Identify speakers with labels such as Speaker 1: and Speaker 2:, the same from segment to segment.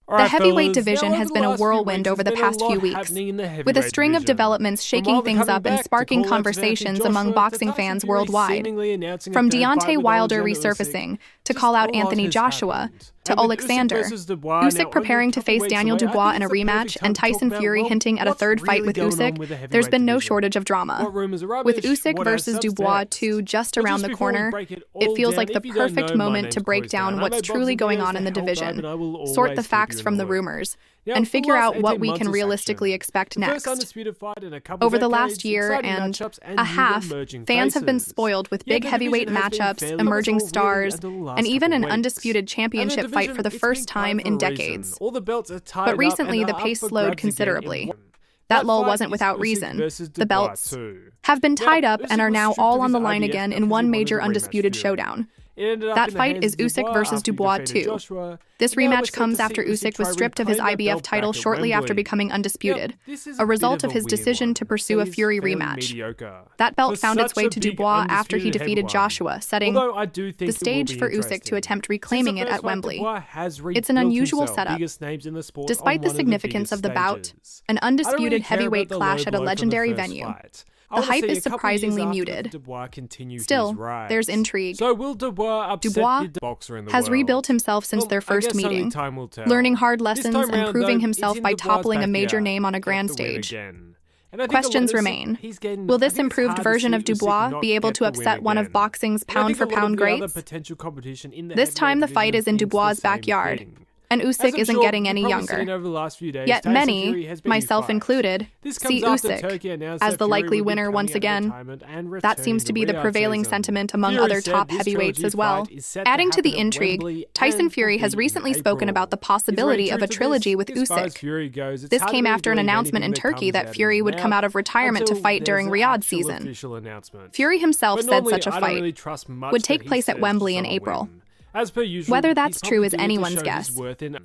Speaker 1: The heavyweight division has been a whirlwind over the past few weeks, with a string of developments shaking things up and sparking conversations among boxing fans worldwide. From Deontay Wilder resurfacing, to call out Anthony Joshua, to Alexander, Usyk preparing to face Daniel Dubois in a rematch, and Tyson Fury hinting at a third fight with Usyk, there's been no shortage of drama. With Usyk versus Dubois 2 just around the corner, it feels like the perfect moment to break down what's truly going on in the division, sort the facts from the rumors, and figure out what we can realistically expect next. Over the last year and a half, fans have been spoiled with big heavyweight matchups, emerging stars, and even an undisputed championship fight for the first time in decades. But recently, the pace slowed considerably. That lull wasn't without reason. The belts have been tied up and are now all on the line again in one major undisputed showdown. That fight is Usyk versus Dubois 2. This rematch comes after Usyk was stripped of his IBF title shortly after becoming undisputed, a result of his decision to pursue a Fury rematch. That belt found its way to Dubois after he defeated Joshua, setting the stage for Usyk to attempt reclaiming it at Wembley. It's an unusual setup. Despite the significance of the bout, an undisputed heavyweight clash at a legendary venue, the hype is surprisingly muted. Still, there's intrigue. Dubois has rebuilt himself since their first meeting, learning hard lessons and proving himself by toppling a major name on a grand stage. Questions remain. Will this improved version of Dubois be able to upset one of boxing's pound-for-pound greats? This time the fight is in Dubois' backyard, and Usyk isn't getting any younger. Yet many, myself included, see Usyk as the likely winner once again. That seems to be the prevailing sentiment among other top heavyweights as well. Adding to the intrigue, Tyson Fury has recently spoken about the possibility of a trilogy with Usyk. This came after an announcement in Turkey that Fury would come out of retirement to fight during Riyadh season. Fury himself said such a fight would take place at Wembley in April. Whether that's true is anyone's guess.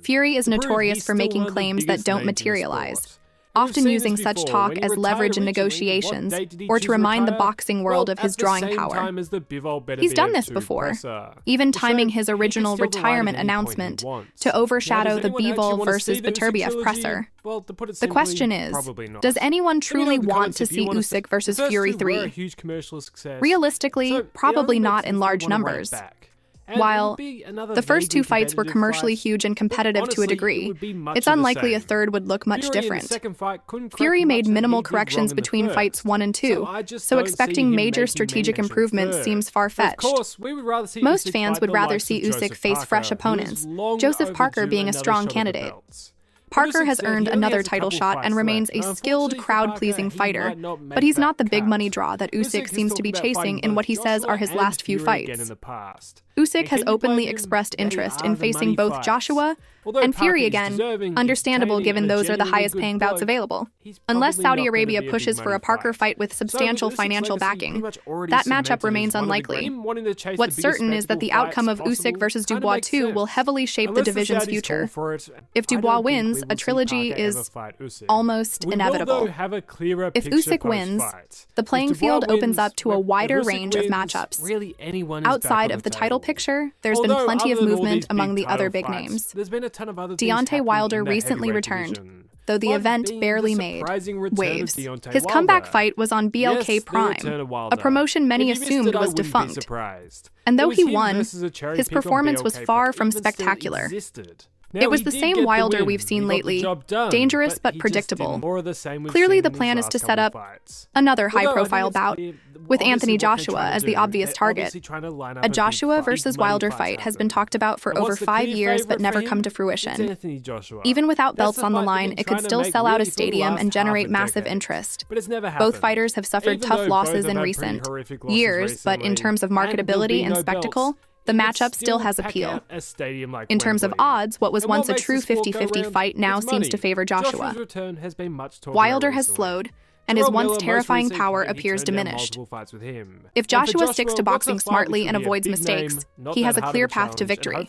Speaker 1: Fury is notorious for making claims that don't materialize, often using such talk as leverage in negotiations or to remind the boxing world of his drawing power. He's done this before, even timing his original retirement announcement to overshadow the Bivol versus Beterbiev presser. The question is, does anyone truly want to see Usyk versus Fury 3? Realistically, probably not in large numbers. While the first two fights were commercially huge and competitive to a degree, it's unlikely a third would look much different. Fury made minimal corrections between fights 1 and 2, so expecting major strategic improvements seems far-fetched. Most fans would rather see Usyk face fresh opponents, Joseph Parker being a strong candidate. Parker has earned another title shot and remains a skilled, crowd-pleasing fighter, but he's not the big-money draw that Usyk seems to be chasing in what he says are his last few fights. Usyk has openly expressed interest in facing both Joshua and Fury again, understandable given those are the highest-paying bouts available. Unless Saudi Arabia pushes for a Parker fight with substantial financial backing, that matchup remains unlikely. What's certain is that the outcome of Usyk versus Dubois 2 will heavily shape the division's future. If Dubois wins, a trilogy is almost inevitable. If Usyk wins, the playing field opens up to a wider range of matchups. Outside of the title picture, there's been plenty of movement among the other big names. Deontay Wilder recently returned, though the event barely made waves. His comeback fight was on BLK Prime, a promotion many assumed was defunct. And though he won, his performance was far from spectacular. It was the same Wilder we've seen lately, dangerous but predictable. Clearly the plan is to set up another high-profile bout, with Anthony Joshua as the obvious target. A Joshua versus Wilder fight has been talked about for over 5 years but never come to fruition. Even without belts on the line, it could still sell out a stadium and generate massive interest. Both fighters have suffered tough losses in recent years, but in terms of marketability and spectacle, the matchup still has appeal. In terms of odds, what was once a true 50-50 fight now seems to favor Joshua. Wilder has slowed, and his once terrifying power appears diminished. If Joshua sticks to boxing smartly and avoids mistakes, he has a clear path to victory.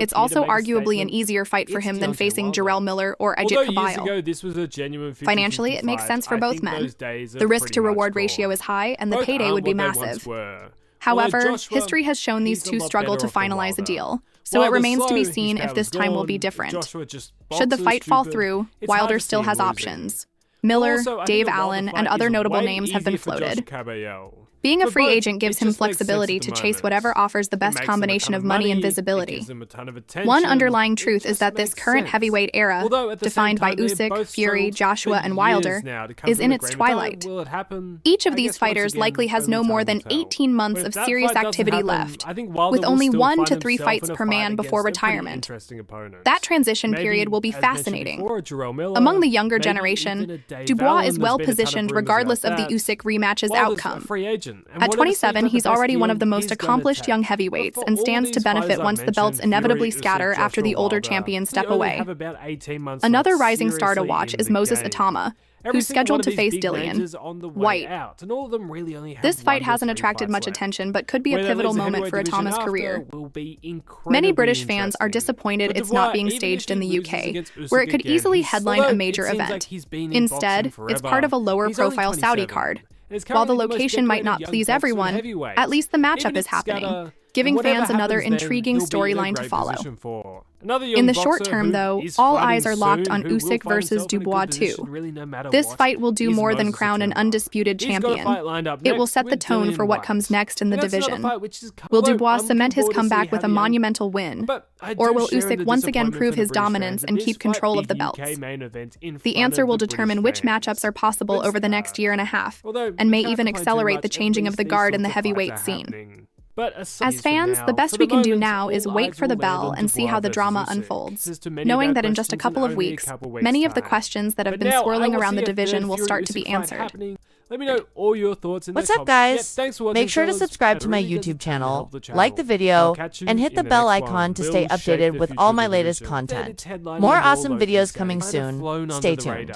Speaker 1: It's also arguably an easier fight for him than facing Jarrell Miller or Ajit Kabayel. Financially, it makes sense for both men. The risk-to-reward ratio is high, and the payday would be massive. However, history has shown these two struggle to finalize a deal. so it remains to be seen if this time will be different. Should the fight fall through, Wilder still has options. Miller, Dave Allen, and other notable names have been floated. Being a free agent gives him flexibility to chase whatever offers the best combination of money and visibility. One underlying truth is that this current heavyweight era, defined by Usyk, Fury, Joshua, and Wilder, is in its twilight. Each of these fighters likely has no more than 18 months of serious activity left, with only 1 to 3 fights per man before retirement. That transition period will be fascinating. Among the younger generation, Dubois is well positioned regardless of the Usyk rematch's outcome. At 27, he's already one of the most accomplished young heavyweights and stands to benefit once the belts inevitably scatter after the older champions step away. Another rising star to watch is Moses Itama, who's scheduled to face Dillian White. This fight hasn't attracted much attention, but could be a pivotal moment for Itama's career. Many British fans are disappointed it's not being staged in the UK, where it could easily headline a major event. Instead, it's part of a lower-profile Saudi card. While the location might not please everyone, at least the matchup is happening, giving fans another intriguing storyline to follow. In the short term, though, all eyes are locked on Usyk versus Dubois too. This fight will do more than crown an undisputed champion. It will set the tone for what comes next in the division. Will Dubois cement his comeback with a monumental win? Or will Usyk once again prove his dominance and keep control of the belts? The answer will determine which matchups are possible over the next year and a half, and may even accelerate the changing of the guard in the heavyweight scene. As fans, the best we can do now is wait for the bell and see how the drama unfolds, knowing that in just a couple of weeks, many of the questions that have been swirling around the division will start to be answered.
Speaker 2: Let me know all your thoughts in the comments.
Speaker 3: What's up, guys? Make sure to subscribe to my YouTube channel, like the video, and hit the bell icon to stay updated with all my latest content. More awesome videos coming soon. Stay tuned.